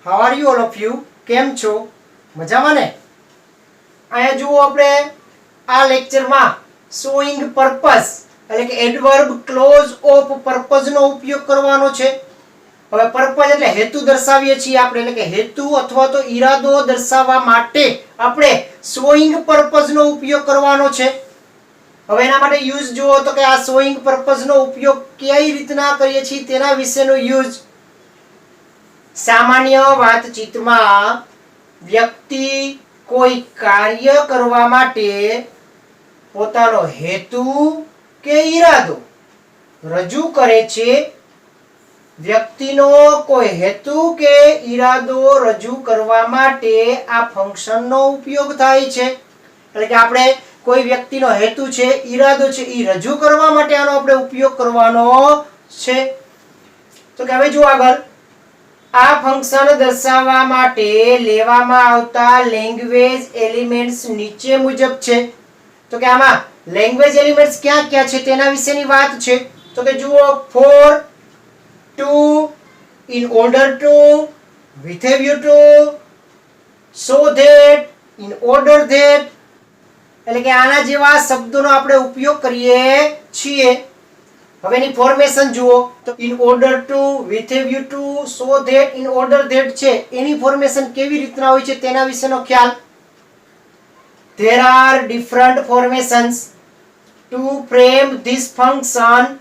How are you all of you? કેમ છો? મજામાં ને? અહીંયા જુઓ આપણે આ લેક્ચરમાં શોઈંગ પર્પસ એટલે કે એડવર્બ ક્લોઝ ઓફ પર્પસ નો ઉપયોગ કરવાનો છે. હવે પર્પસ એટલે હેતુ દર્શાવીએ છીએ આપણે, એટલે કે હેતુ અથવા તો ઈરાદો દર્શાવવા માટે આપણે શોઈંગ પર્પસ નો ઉપયોગ કરવાનો છે. હવે એના માટે યુઝ જુઓ તો કે આ શોઈંગ પર્પસ નો ઉપયોગ કઈ રીતના કરીએ છીએ તેના વિશેનો યુઝ. સામાન્ય વાતચીતમાં વ્યક્તિ કોઈ કાર્ય કરવા માટે પોતાનો હેતુ કે ઈરાદો રજૂ કરે છે. વ્યક્તિનો કોઈ હેતુ કે ઈરાદો રજૂ કરવા માટે આ ફંક્શનનો ઉપયોગ થાય છે. એટલે કે આપણે કોઈ વ્યક્તિનો હેતુ છે, ઈરાદો છે, એ રજૂ કરવા માટે આનો આપણે ઉપયોગ કરવાનો છે. તો કે હવે જો આગળ આ ફંક્શન દર્શાવવા માટે લેવામાં આવતા લેંગ્વેજ એલિમેન્ટ્સ નીચે મુજબ છે. તો કે આમાં લેંગ્વેજ એલિમેન્ટ્સ ક્યાં ક્યાં છે તેના વિશેની વાત છે. તો કે જુઓ, for, to, in order to, with a view to, so that, in order that, એટલે કે આના જેવા શબ્દોનો આપણે ઉપયોગ કરીએ છીએ. હવે એની ફોર્મેશન જુઓ તો in order to, with a view to, so that, in order that છે એની ફોર્મેશન કેવી રીતના હોય છે તેના વિશેનો ખ્યાલ. There are different formations to frame this function.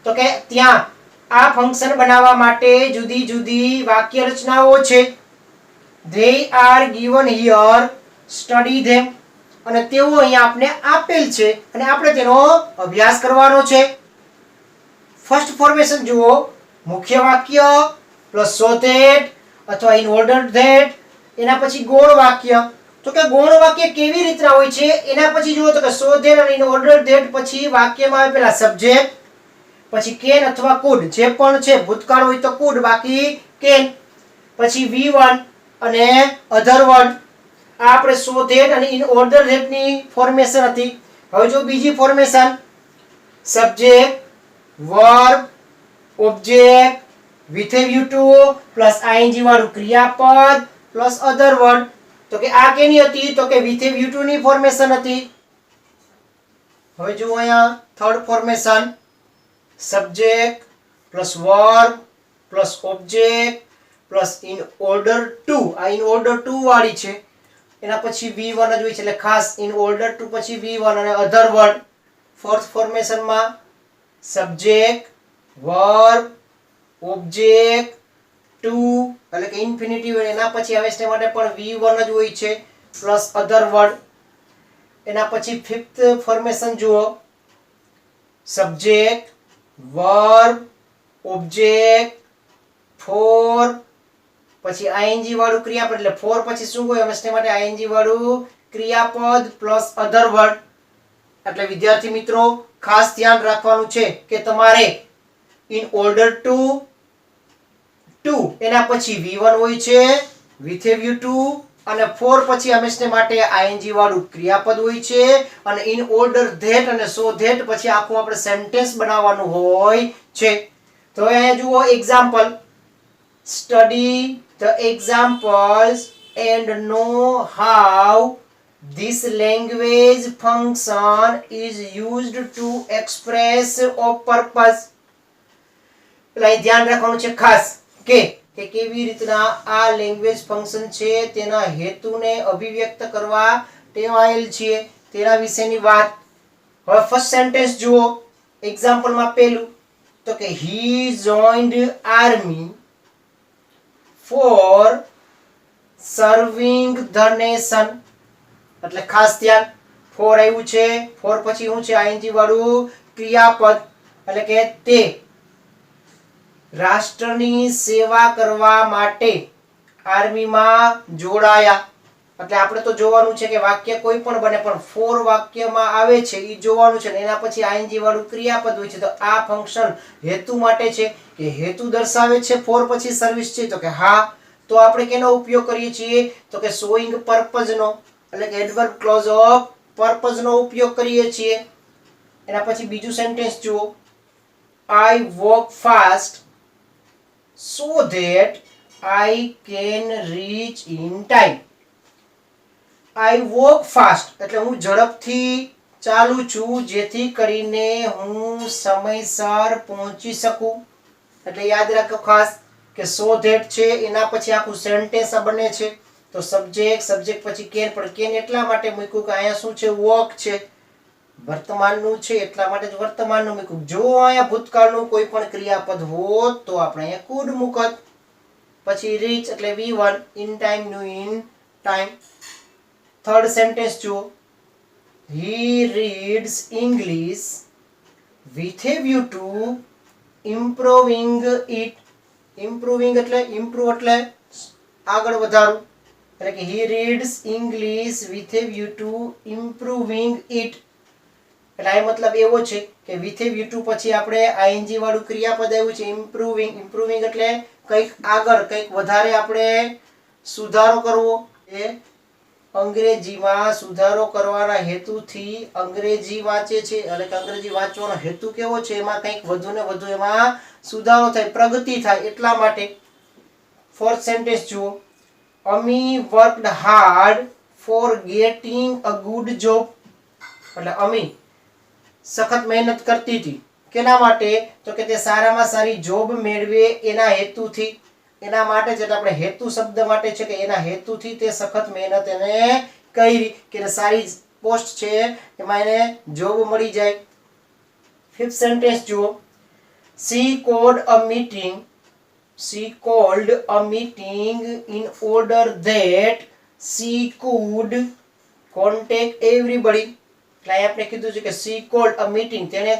તો કે ત્યાં આ ફંક્શન બનાવવા માટે જુદી જુદી વાક્ય રચનાઓ છે. They are given here, study them. અને તેઓ અહીંયા આપણે આપેલ છે અને આપણે તેનો અભ્યાસ કરવાનો છે. ફર્સ્ટ ફોર્મેશન જુઓ, મુખ્ય વાક્ય પ્લસ so that અથવા in order that, એના પછી ગૌણ વાક્ય. તો કે ગૌણ વાક્ય કેવી રીતના હોય છે એના પછી જુઓ તો કે so that અને in order that પછી વાક્યમાં આવે પેલા સબ્જેક્ટ, પછી can અથવા could, જે પણ છે ભૂતકાળ હોય તો could, બાકી can, પછી V1 અને other word. આ આપણે so that અને in order that ની ફોર્મેશન હતી. હવે જો બીજી formation, subject, verb, object, with a view to plus ing વાળું ક્રિયાપદ પ્લસ other word. તો કે આ કેની હતી તો કે with a view to ની ફોર્મેશન હતી. હવે જુઓ અહીંયા third formation, subject plus verb plus object plus in order to, આ in order to વાળી છે. એના પછી V1 જ હોય છે એટલે ખાસ in order to પછી V1 અને other word. ફોર્થ ફોર્મેશનમાં સબ્જેક્ટ, વર્બ, ઓબ્જેક્ટ, ટુ એટલે કે ઇન્ફિનિટિવ, એના પછી હવે તે માટે પણ V1 જ હોય છે પ્લસ other word. એના પછી ફિફ્થ ફોર્મેશન જુઓ, સબ્જેક્ટ, વર્બ, ઓબ્જેક્ટ, ફોર, પછી ing વાળું ક્રિયાપદ, એટલે ફોર પછી શું હોય હવે તે માટે ing વાળું ક્રિયાપદ પ્લસ other word. એટલે વિદ્યાર્થી મિત્રો ખાસ ધ્યાન રાખવાનું છે કે તમારે in order to એના પછી V1 હોય છે, with a view to અને for પછી હંમેશને માટે ing વાળું ક્રિયાપદ હોય છે અને in order that અને so that પછી આખું આપણે સેન્ટેન્સ બનાવવાનું હોય છે. તો અહીંયા જુઓ example, study the examples and know how this language function is used to express of purpose. એટલે ધ્યાન રાખવાનું છે ખાસ કે કેવી રીતના આ લેંગ્વેજ ફંક્શન છે તેના હેતુને અભિવ્યક્ત કરવા ટેવાયેલ છે તેના વિશેની વાત. હવે ફર્સ્ટ સેન્ટેન્સ જુઓ એક્ઝામ્પલમાં પહેલું તો કે he joined army for serving the nation. એટલે ખાસ ધ્યાન, for આવ્યું છે, for પછી શું છે ing વાળું ક્રિયાપદ, એટલે કે તે રાષ્ટ્રની સેવા કરવા માટે આર્મીમાં જોડાયા. એટલે આપણે તો જોવાનું છે કે વાક્ય કોઈ પણ બને પણ for વાક્યમાં આવે છે એ જોવાનું છે. એના પછી ing વાળું ક્રિયાપદ હોય છે. તો આ ફંક્શન હેતુ માટે છે કે હેતુ દર્શાવે છે for પછી સર્વિસ છે. તો કે હા, તો આપણે કેનો ઉપયોગ કરીએ છીએ તો કે શોઈંગ પર્પઝ નો, એટલે કે એડવર્બ ક્લોઝ ઓફ પર્પઝ નો ઉપયોગ કરીએ છીએ. એના પછી બીજું સેન્ટેન્સ જુઓ, I walk fast so that I can reach in time. I walk fast એટલે હું ઝડપથી ચાલું છું જેથી કરીને હું સમયસર પહોંચી શકું. એટલે યાદ રાખો ખાસ કે સો ધેટ છે એના પછી આખું સેન્ટેન્સ બને છે. તો સબ્જેક્ટ પછી કેન, પણ કેન એટલા માટે મૂક્યું કે અહીંયા શું છે, વોક છે, વર્તમાનનું છે એટલા માટે જ વર્તમાનનું મૂક્યું. જો અહીંયા ભૂતકાળનું કોઈ પણ ક્રિયાપદ હોત તો આપણે અહીંયા કુડ મૂકત. પછી રીચ એટલે V1, ઇન ટાઈમ નું ઇન ટાઈમ. થર્ડ સેન્ટેન્સ જુઓ, he reads English with a view to improving it. improving એટલે improve એટલે આગળ વધારવું, એટલે કે he reads English with a view to improving it. એટલે આ મતલબ એવો છે કે with a view to પછી આપણે ing વાળું ક્રિયાપદ આવ્યું છે improving. improving એટલે કંઈક આગળ, કંઈક વધારે આપણે સુધારો કરવો. એ અંગ્રેજીમાં સુધારો કરવાના હેતુથી અંગ્રેજી વાંચે છે, એટલે કે અંગ્રેજી વાંચવાનો હેતુ કેવો છે, એમાં કંઈક વધુ ને વધુ એમાં સુધારો થાય, પ્રગતિ થાય એટલા માટે. ફોર્થ સેન્ટેન્સ જુઓ, Ami worked hard for getting a good job. એટલે અમી સખત મહેનત કરતી હતી, કેના માટે, તો કે તે સારામાં સારી જોબ મેળવે એના હેતુથી. એના માટે જ આપણે હેતુ શબ્દ માટે છે કે એના હેતુથી તે સખત મહેનત એને કરી કે સારી પોસ્ટ છે એમાં એને જોબ મળી જાય. ફિફ્થ સેન્ટેન્સ જુઓ, she called a meeting in order that she could contact everybody. એટલે આપણે કીધું છે કે she called a meeting, તેને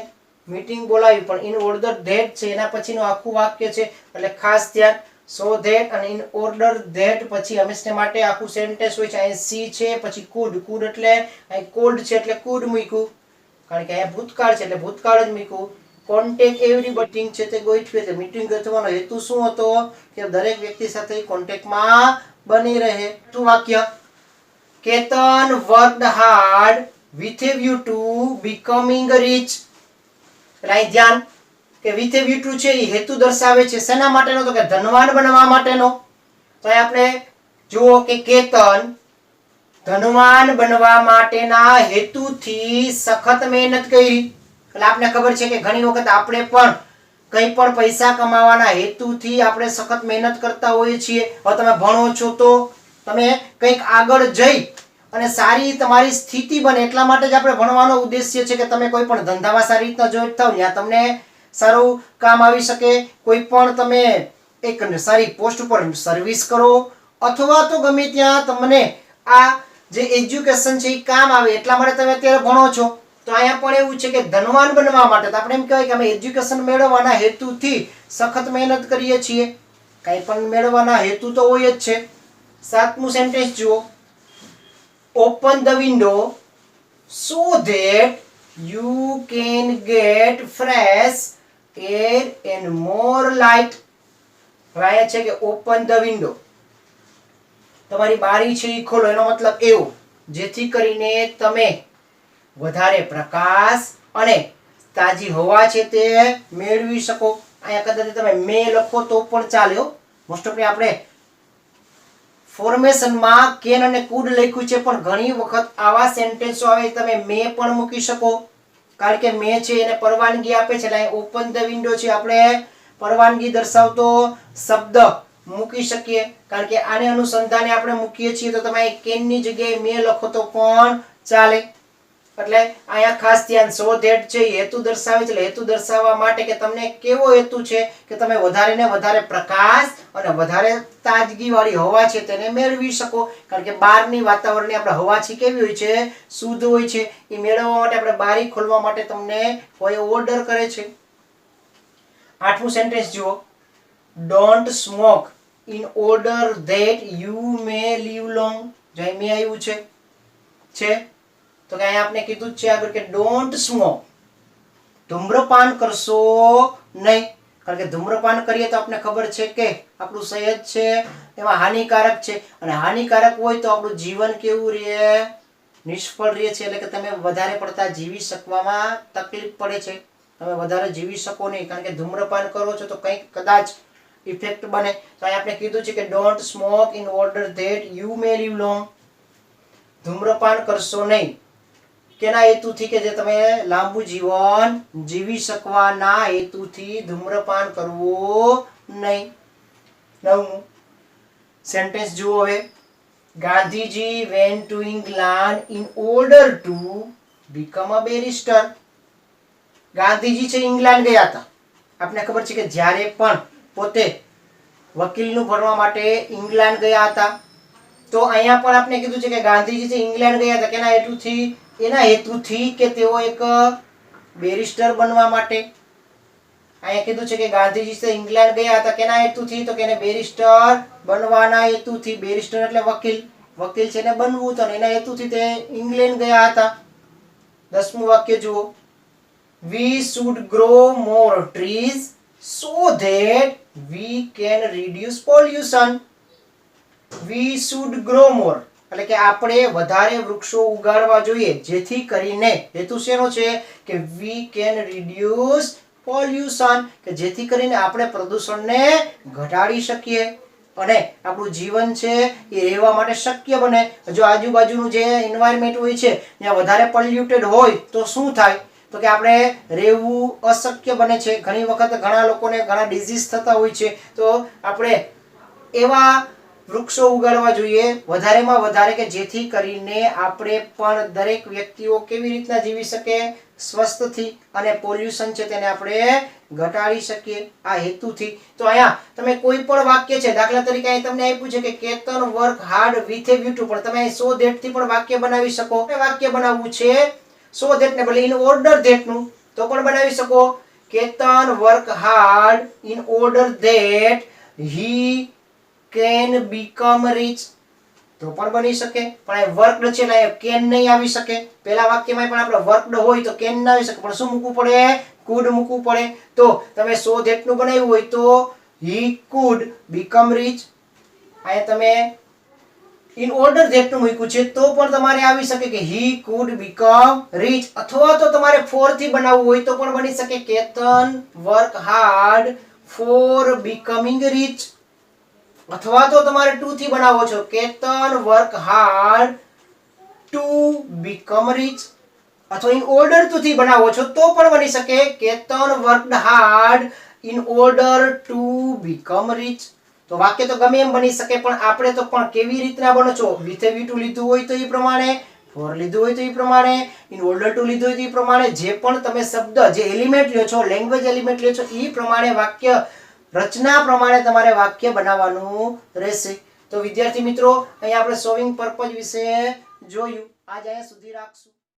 મીટિંગ બોલાવી, પણ in order that છે એના પછીનું આખું વાક્ય છે એટલે ખાસ ધ્યાન. so that અને in order that પછી હંમેશા માટે આખું સેન્ટેન્સ હોય છે. અહીં સી છે પછી could એટલે અહીં cold છે એટલે could મૂક્યું, કારણ કે અહીંયા ભૂતકાળ છે એટલે ભૂતકાળ જ મૂક્યું. કોન્ટેક્ટ એવરીબડી છે તે ગોઠવે છે. મીટિંગ ગોઠવવાનો હેતુ શું હતો કે દરેક વ્યક્તિ સાથે કોન્ટેક્ટમાં બની રહે. તો વાક્ય, Ketan worked hard with a view to becoming rich. એટલે અહીં ધ્યાન કે with a view to છે એ હેતુ દર્શાવે છે શેના માટેનો, તો કે ધનવાન બનવા માટેનો. તો આપણે જુઓ કે કેતન ધનવાન બનવા માટેના હેતુથી સખત મહેનત કરી. એટલે આપને ખબર છે કે ઘણી વખત આપણે પણ કંઈ પણ પૈસા કમાવાના હેતુથી આપણે સખત મહેનત કરતા હોઈએ છીએ. હવે તમે ભણો છો તો તમે કંઈક આગળ જઈ અને સારી તમારી સ્થિતિ બને એટલા માટે જ આપણે ભણવાનો ઉદ્દેશ્ય છે કે તમે કોઈ પણ ધંધામાં સારી રીતના જોઈન્ટ થાવ, ત્યાં તમને સારું કામ આવી શકે, કોઈ પણ તમે એક સારી પોસ્ટ ઉપર સર્વિસ કરો, અથવા તો ગમે ત્યાં તમને આ જે એજ્યુકેશન છે એ કામ આવે એટલા માટે તમે અત્યારે ભણો છો. તો અહીંયા પણ એવું છે કે ધનવાન બનવા માટે તો આપણે એમ કહેવાય કે અમે એજ્યુકેશન મેળવવાના હેતુથી સખત મહેનત કરીએ છીએ. કંઈ પણ મેળવવાના હેતુ તો હોય જ છે. સાતમું સેન્ટેન્સ જુઓ, open the window so that you can get fresh air and more light. હવે અહીંયા છે કે open the window, તમારી બારી છે એ ખોલો, એનો મતલબ એવો જેથી કરીને તમે વધારે પ્રકાશ અને તાજી હવા છે તે મેળવી શકો. અહીંયા કદાચ તમે મે લખો તો પણ ચાલે. મોસ્ટ ઓફ આપણે ફોર્મેશનમાં કેન અને કુડ લખ્યું છે, પણ ઘણી વખત આવા સેન્ટેન્સો આવે તમે મે પણ મૂકી શકો, કારણ કે મે છે એને પરવાનગી આપે છે. એટલે ઓપન ધ વિન્ડો છે આપણે પરવાનગી દર્શાવતો શબ્દ મૂકી શકીએ, કારણ કે આને અનુસંધાને આપણે મૂકીએ છીએ. તો તમે કેન ની જગ્યાએ મે લખો તો પણ ચાલે. એટલે અહીંયા ખાસ ધ્યાન, સો ધેટ છે હેતુ દર્શાવે છે. એટલે હેતુ દર્શાવવા માટે કે તમને કેવો હેતુ છે કે તમે વધારે ને વધારે પ્રકાશ અને વધારે તાજગી વાળી હવા છે તેને મેળવી શકો. કારણ કે બહારની વાતાવરણની આપણે હવા છે કેવી હોય છે, શુદ્ધ હોય છે. એ મેળવવા માટે આપણે બારી ખોલવા માટે તમને કોઈ ઓર્ડર કરે છે. આઠમું સેન્ટેન્સ જુઓ, don't smoke in order that you may live long. જો અહીં મે આવ્યું છે તો કે અહીંયા આપણે કીધું છે આગળ કે ડોન્ટ સ્મોક, ધૂમ્રપાન કરશો નહીં. કારણ કે ધૂમ્રપાન કરીએ તો આપણે ખબર છે કે આપણું સેહત છે એમાં હાનિકારક છે, અને હાનિકારક હોય તો આપણું જીવન કેવું રહે, નિષ્ફળ રહે છે. એટલે કે તમે વધારે પડતા જીવી શકવામાં તકલીફ પડે છે, તમે વધારે જીવી શકો નહીં. કારણ કે ધૂમ્રપાન કરો છો તો કંઈક કદાચ ઇફેક્ટ બને. તો અહીં આપણે કીધું છે કે don't smoke in order that you may live long. ધૂમ્રપાન કરશો નહીં કેના હેતુથી કે જે તમે લાંબુ જીવન જીવી શકવાના હેતુથી ધૂમ્રપાન કરવું નહીં. 9મું સેન્ટેન્સ જુઓ હવે. Gandhiji went to England in order to become a barrister. Gandhiji છે ઇંગ્લેન્ડ ગયા હતા. આપને ખબર છે કે જ્યારે પણ પોતે વકીલનું ભણવા માટે ઇંગ્લેન્ડ ગયા હતા, તો અહીંયા પણ આપણે કીધું છે કે ગાંધીજી છે ઇંગ્લેન્ડ ગયા હતા કેના હેતુથી? એના હેતુથી કે તેઓ એક બેરિસ્ટર બનવા માટે. અહીંયા કીધું છે કે ગાંધીજી છે ઇંગ્લેન્ડ ગયા હતા કેના હેતુથી? તો કે એને બેરિસ્ટર બનવાના હેતુથી. બેરિસ્ટર એટલે વકીલ. વકીલ છે ને બનવું તો એના હેતુથી તે ઇંગ્લેન્ડ ગયા હતા. 10મું વાક્ય જુઓ. We should grow more trees so that we can reduce pollution. We should grow more એટલે કે આપણે વધારે વૃક્ષો ઉગાડવા જોઈએ જેથી કરીને હેતુ શેનો છે કે we can reduce pollution કે જેથી કરીને આપણે પ્રદૂષણને ઘટાડી શકીએ અને આપણું જીવન છે એ રહેવા માટે શક્ય બને. જો આજુબાજુનું જે એન્વાયરમેન્ટ હોય છે ત્યાં વધારે પોલ્યુટેડ હોય તો શું થાય? તો કે આપણે રહેવું અશક્ય બને છે. ઘણી વખત ઘણા લોકોને ઘણા ડિઝીઝ થતા હોય છે. તો આપણે એવા વૃક્ષો ઉગાડવા જોઈએ વધારેમાં વધારે કે જેથી કરીને આપણે પણ દરેક વ્યક્તિઓ કેવી રીતના જીવી શકે? સ્વસ્થથી, અને પોલ્યુશન છે તેને આપણે ઘટાડી શકીએ આ હેતુથી. તો અહીંયા તમે કોઈ પણ વાક્ય છે, દાખલા તરીકે અહીં તમને આપ્યું છે કે Ketan work hard with a view to, પણ તમે અહીં સો ધેટ થી પણ વાક્ય બનાવી શકો. વાક્ય બનાવવું છે સો ધેટ ને બદલે ઇન ઓર્ડર ધેટ નું તો પણ બનાવી શકો. Ketan work hard in order that he can become rich તો પણ બની શકે. પણ આ વર્કડ છે ને કેન નહીં આવી શકે. પહેલા વાક્યમાં પણ આપણે વર્કડ હોય તો કેન ના આવી શકે, પણ શું મૂકવું પડે? could મૂકવું પડે. તો તમે સો ધેટ નું બનાવ્યું હોય તો he could become rich. અહીંયા તમે ઇન ઓર્ડર ધેટ નું મૂક્યું છે તો પણ તમારે આવી શકે કે he could become rich. અથવા તો તમારે ફોર થી બનાવવું હોય તો પણ બની શકે Ketan work hard for becoming rich. અથવા તો તમારે ટુ થી બનાવો છો Ketan work hard to become rich. અથવા ઇન ઓર્ડર ટુ થી બનાવો છો તો પણ બની શકે Ketan worked hard in order to become rich. તો વાક્ય તો ગમે એમ બની શકે, પણ આપણે તો પણ કેવી રીતના બનો છો? વિથ એ V2 લીધું હોય તો એ પ્રમાણે, ફોર લીધું હોય તો એ પ્રમાણે, ઇન ઓર્ડર ટુ લીધું હોય તો એ પ્રમાણે, જે પણ તમે શબ્દ જે એલિમેન્ટ લ્યો છો, લેંગ્વેજ એલિમેન્ટ લ્યો છો એ પ્રમાણે વાક્ય રચના પ્રમાણે તમારે વાક્ય બનાવવાનું રહેશે. તો વિદ્યાર્થી મિત્રો, અહીંયા આપણે સોવિંગ પર્પઝ વિશે જોયું. આજ અહીંયા સુધી રાખશું.